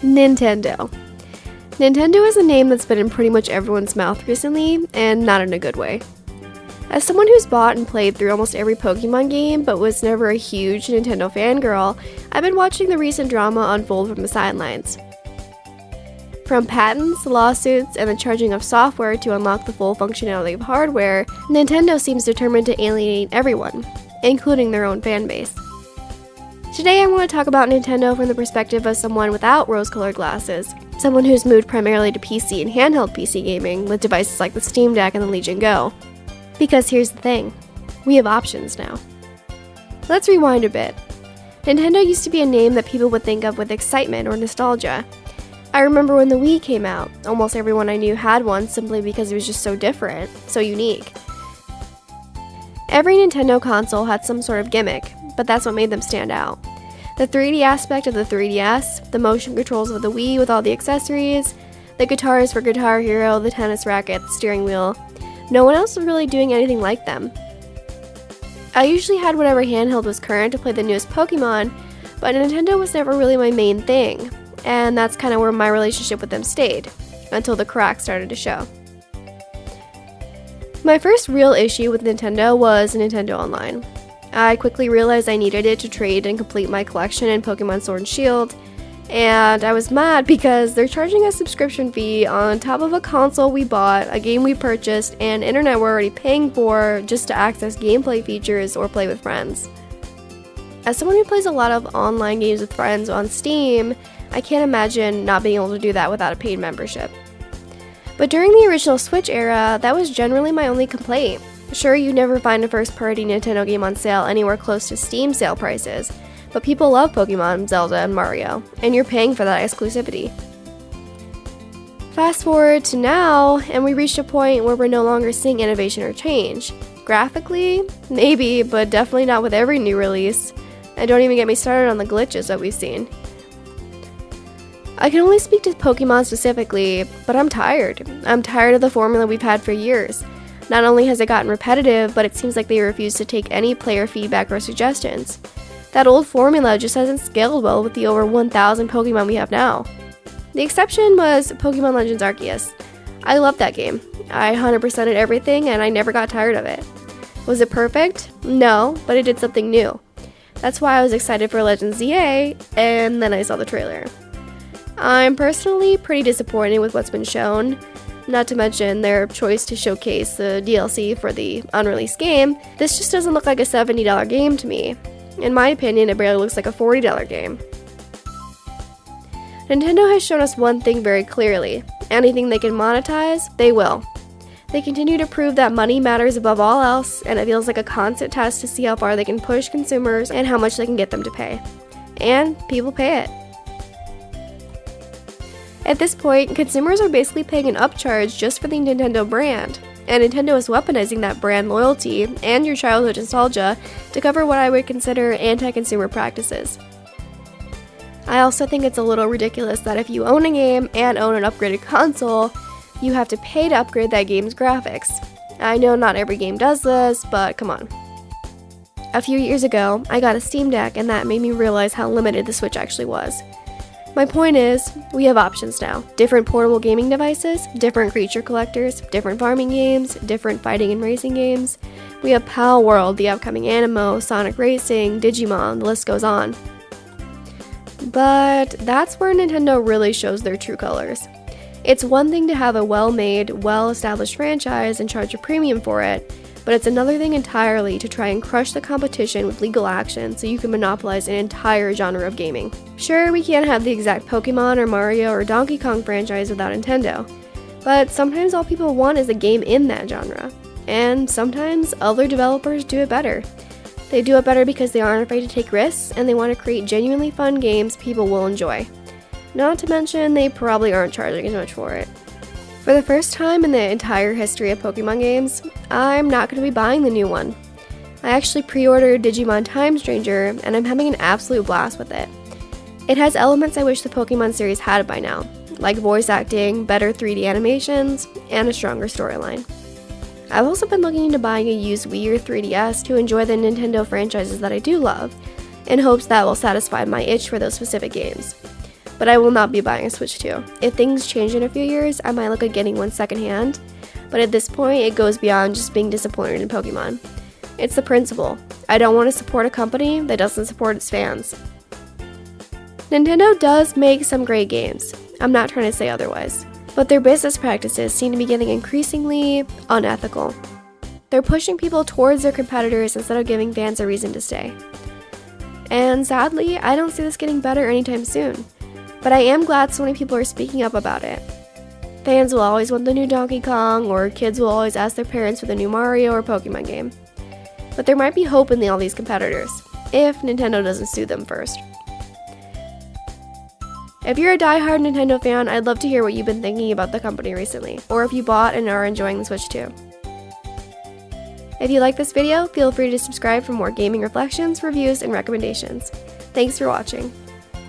Nintendo. Nintendo is a name that's been in pretty much everyone's mouth recently, and not in a good way. As someone who's bought and played through almost every Pokemon game but was never a huge Nintendo fangirl, I've been watching the recent drama unfold from the sidelines. From patents, lawsuits, and the charging of software to unlock the full functionality of hardware, Nintendo seems determined to alienate everyone, including their own fanbase. Today I want to talk about Nintendo from the perspective of someone without rose-colored glasses, someone who's moved primarily to PC and handheld PC gaming with devices like the Steam Deck and the Legion Go. Because here's the thing, we have options now. Let's rewind a bit. Nintendo used to be a name that people would think of with excitement or nostalgia. I remember when the Wii came out, almost everyone I knew had one simply because it was just so different, so unique. Every Nintendo console had some sort of gimmick, but that's what made them stand out. The 3D aspect of the 3DS, the motion controls of the Wii with all the accessories, the guitars for Guitar Hero, the tennis racket, the steering wheel. No one else was really doing anything like them. I usually had whatever handheld was current to play the newest Pokemon, but Nintendo was never really my main thing, and that's kind of where my relationship with them stayed, until the cracks started to show. My first real issue with Nintendo was Nintendo Online. I quickly realized I needed it to trade and complete my collection in Pokemon Sword and Shield, and I was mad because they're charging a subscription fee on top of a console we bought, a game we purchased, and internet we're already paying for just to access gameplay features or play with friends. As someone who plays a lot of online games with friends on Steam, I can't imagine not being able to do that without a paid membership. But during the original Switch era, that was generally my only complaint. Sure, you'd never find a first-party Nintendo game on sale anywhere close to Steam sale prices, but people love Pokemon, Zelda, and Mario, and you're paying for that exclusivity. Fast forward to now, and we reached a point where we're no longer seeing innovation or change. Graphically, maybe, but definitely not with every new release. And don't even get me started on the glitches that we've seen. I can only speak to Pokemon specifically, but I'm tired. I'm tired of the formula we've had for years. Not only has it gotten repetitive, but it seems like they refuse to take any player feedback or suggestions. That old formula just hasn't scaled well with the over 1,000 Pokemon we have now. The exception was Pokemon Legends Arceus. I loved that game. I 100%ed everything and I never got tired of it. Was it perfect? No, but it did something new. That's why I was excited for Legends ZA, and then I saw the trailer. I'm personally pretty disappointed with what's been shown, not to mention their choice to showcase the DLC for the unreleased game. This just doesn't look like a $70 game to me. In my opinion, it barely looks like a $40 game. Nintendo has shown us one thing very clearly. Anything they can monetize, they will. They continue to prove that money matters above all else, and it feels like a constant test to see how far they can push consumers and how much they can get them to pay. And people pay it. At this point, consumers are basically paying an upcharge just for the Nintendo brand, and Nintendo is weaponizing that brand loyalty and your childhood nostalgia to cover what I would consider anti-consumer practices. I also think it's a little ridiculous that if you own a game and own an upgraded console, you have to pay to upgrade that game's graphics. I know not every game does this, but come on. A few years ago, I got a Steam Deck and that made me realize how limited the Switch actually was. My point is, we have options now. Different portable gaming devices, different creature collectors, different farming games, different fighting and racing games. We have Pal World, the upcoming Animo, Sonic Racing, Digimon, the list goes on. But that's where Nintendo really shows their true colors. It's one thing to have a well-made, well-established franchise and charge a premium for it, but it's another thing entirely to try and crush the competition with legal action so you can monopolize an entire genre of gaming. Sure, we can't have the exact Pokemon or Mario or Donkey Kong franchise without Nintendo, but sometimes all people want is a game in that genre, and sometimes other developers do it better. They do it better because they aren't afraid to take risks and they want to create genuinely fun games people will enjoy. Not to mention, they probably aren't charging as much for it. For the first time in the entire history of Pokemon games, I'm not going to be buying the new one. I actually pre-ordered Digimon Time Stranger, and I'm having an absolute blast with it. It has elements I wish the Pokemon series had by now, like voice acting, better 3D animations, and a stronger storyline. I've also been looking into buying a used Wii or 3DS to enjoy the Nintendo franchises that I do love, in hopes that will satisfy my itch for those specific games. but I will not be buying a Switch 2. If things change in a few years, I might look at getting one secondhand, but at this point, it goes beyond just being disappointed in Pokemon. It's the principle. I don't want to support a company that doesn't support its fans. Nintendo does make some great games. I'm not trying to say otherwise. But their business practices seem to be getting increasingly unethical. They're pushing people towards their competitors instead of giving fans a reason to stay. And sadly, I don't see this getting better anytime soon. But I am glad so many people are speaking up about it. Fans will always want the new Donkey Kong, or kids will always ask their parents for the new Mario or Pokemon game. But there might be hope in all these competitors, if Nintendo doesn't sue them first. If you're a die-hard Nintendo fan, I'd love to hear what you've been thinking about the company recently, or if you bought and are enjoying the Switch 2. If you like this video, feel free to subscribe for more gaming reflections, reviews, and recommendations. Thanks for watching.